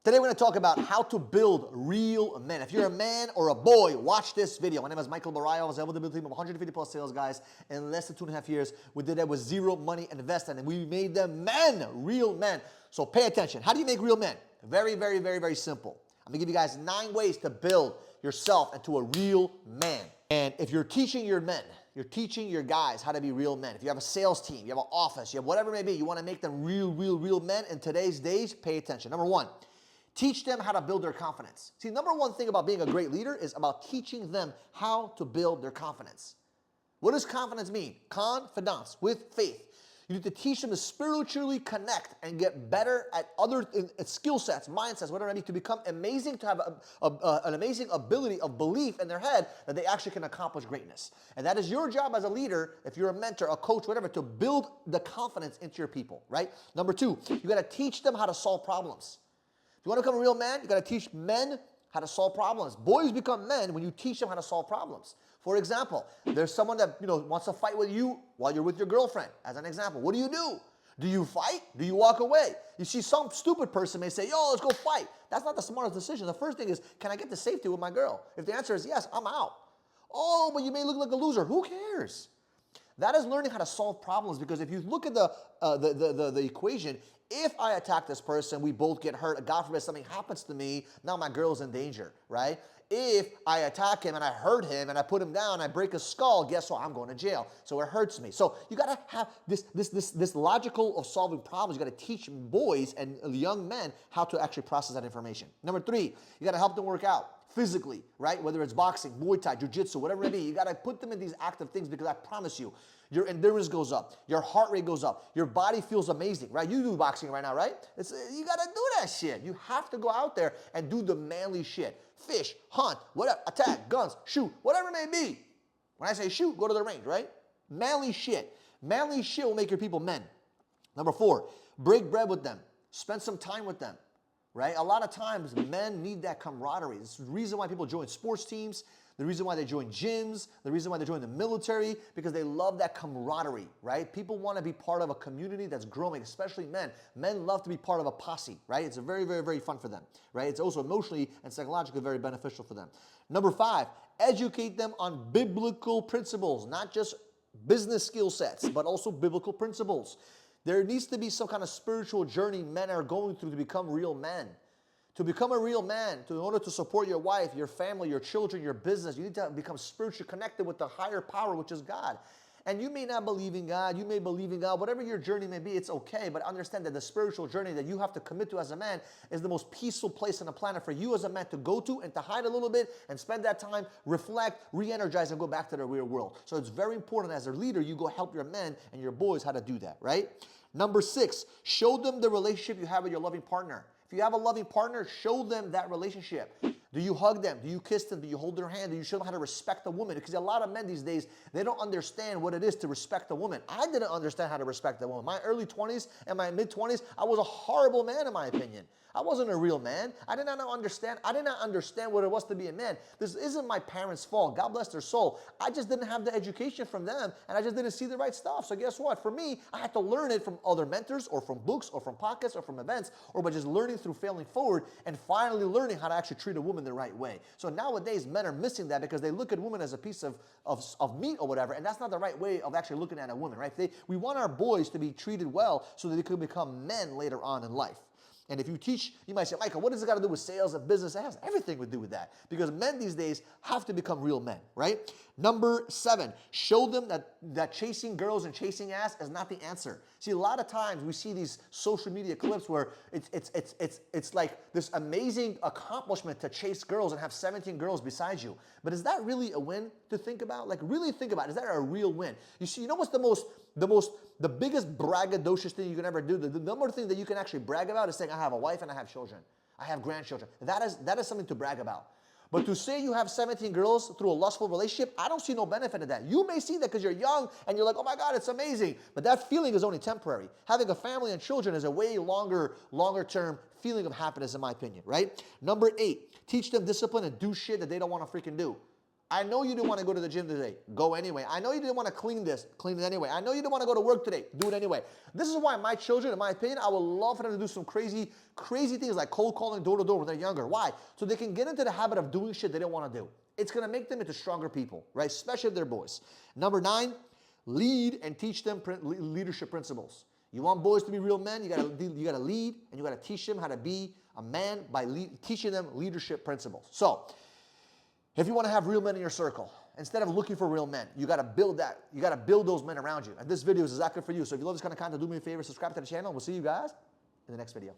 Today we're going to talk about how to build real men. If you're a man or a boy, watch this video. My name is Michael Barayo. I was able to build a team of 150 plus sales guys in less than 2.5 years. We did that with zero money invested, and we made them men, real men. So pay attention. How do you make real men? Very, very, very, very simple. I'm going to give you guys 9 ways to build yourself into a real man. And if you're teaching your men, you're teaching your guys how to be real men. If you have a sales team, you have an office, you have whatever it may be, you want to make them real men in today's days, pay attention. Number 1. Teach them how to build their confidence. See, number 1 thing about being a great leader is about teaching them how to build their confidence. What does confidence mean? Confidence, with faith. You need to teach them to spiritually connect and get better at other skill sets, mindsets, whatever it may be, to become amazing, to have an amazing ability of belief in their head that they actually can accomplish greatness. And that is your job as a leader, if you're a mentor, a coach, whatever, to build the confidence into your people, right? Number 2, you got to teach them how to solve problems. If you want to become a real man, you got to teach men how to solve problems. Boys become men when you teach them how to solve problems. For example, there's someone that wants to fight with you while you're with your girlfriend. As an example, what do? Do you fight? Do you walk away? You see, some stupid person may say, yo, let's go fight. That's not the smartest decision. The first thing is, can I get to safety with my girl? If the answer is yes, I'm out. Oh, but you may look like a loser. Who cares? That is learning how to solve problems, because if you look at the equation, if I attack this person, we both get hurt, God forbid something happens to me, now my girl's in danger, right? If I attack him and I hurt him and I put him down, I break his skull, guess what? I'm going to jail. So it hurts me. So you got to have this logical of solving problems. You got to teach boys and young men how to actually process that information. Number 3, you got to help them work out physically, right? Whether it's boxing, Muay Thai, Jiu-Jitsu, whatever it may be, you got to put them in these active things, because I promise you, your endurance goes up, your heart rate goes up, your body feels amazing, right? You do boxing right now, right? You got to do that shit. You have to go out there and do the manly shit. Fish, hunt, whatever, attack, guns, shoot, whatever it may be. When I say shoot, go to the range, right? Manly shit. Manly shit will make your people men. Number 4, break bread with them. Spend some time with them. Right? A lot of times, men need that camaraderie. It's the reason why people join sports teams, the reason why they join gyms, the reason why they join the military, because they love that camaraderie, right? People want to be part of a community that's growing, especially men. Men love to be part of a posse, right? It's very, very, very fun for them, right? It's also emotionally and psychologically very beneficial for them. Number 5, educate them on biblical principles, not just business skill sets, but also biblical principles. There needs to be some kind of spiritual journey men are going through to become real men. To become a real man, in order to support your wife, your family, your children, your business, you need to become spiritually connected with the higher power, which is God. And you may not believe in God, you may believe in God, whatever your journey may be, it's okay, but understand that the spiritual journey that you have to commit to as a man is the most peaceful place on the planet for you as a man to go to and to hide a little bit and spend that time, reflect, re-energize, and go back to the real world. So it's very important as a leader, you go help your men and your boys how to do that, right? Number 6, show them the relationship you have with your loving partner. If you have a loving partner, show them that relationship. Do you hug them? Do you kiss them? Do you hold their hand? Do you show them how to respect a woman? Because a lot of men these days, they don't understand what it is to respect a woman. I didn't understand how to respect a woman. My early 20s and my mid-20s, I was a horrible man in my opinion. I wasn't a real man. I did not understand what it was to be a man. This isn't my parents' fault. God bless their soul. I just didn't have the education from them, and I just didn't see the right stuff. So guess what? For me, I had to learn it from other mentors or from books or from podcasts or from events or by just learning through failing forward and finally learning how to actually treat a woman the right way. So nowadays, men are missing that because they look at women as a piece of meat or whatever, and that's not the right way of actually looking at a woman, right? We want our boys to be treated well so that they can become men later on in life. And if you teach, you might say, Michael, what does it got to do with sales and business? It has everything to do with that, because men these days have to become real men, right? Number 7, show them that chasing girls and chasing ass is not the answer. See, a lot of times we see these social media clips where it's like this amazing accomplishment to chase girls and have 17 girls beside you. But is that really a win to think about? Like, really think about it. Is that a real win? You see, you know what's the biggest braggadocious thing you can ever do? The number thing that you can actually brag about is saying, I have a wife and I have children. I have grandchildren. That is something to brag about. But to say you have 17 girls through a lustful relationship, I don't see no benefit in that. You may see that because you're young and you're like, oh my God, it's amazing. But that feeling is only temporary. Having a family and children is a way longer term feeling of happiness, in my opinion, right? Number 8, teach them discipline and do shit that they don't want to freaking do. I know you didn't want to go to the gym today. Go anyway. I know you didn't want to clean this. Clean it anyway. I know you didn't want to go to work today. Do it anyway. This is why my children, in my opinion, I would love for them to do some crazy things like cold calling door to door when they're younger. Why? So they can get into the habit of doing shit they don't want to do. It's going to make them into stronger people, right? Especially if they're boys. Number 9, lead and teach them leadership principles. You want boys to be real men, you gotta lead, and you gotta teach them how to be a man by teaching them leadership principles. So, if you want to have real men in your circle, instead of looking for real men, you got to build that. You got to build those men around you. And this video is exactly for you. So if you love this kind of content, do me a favor, subscribe to the channel. We'll see you guys in the next video.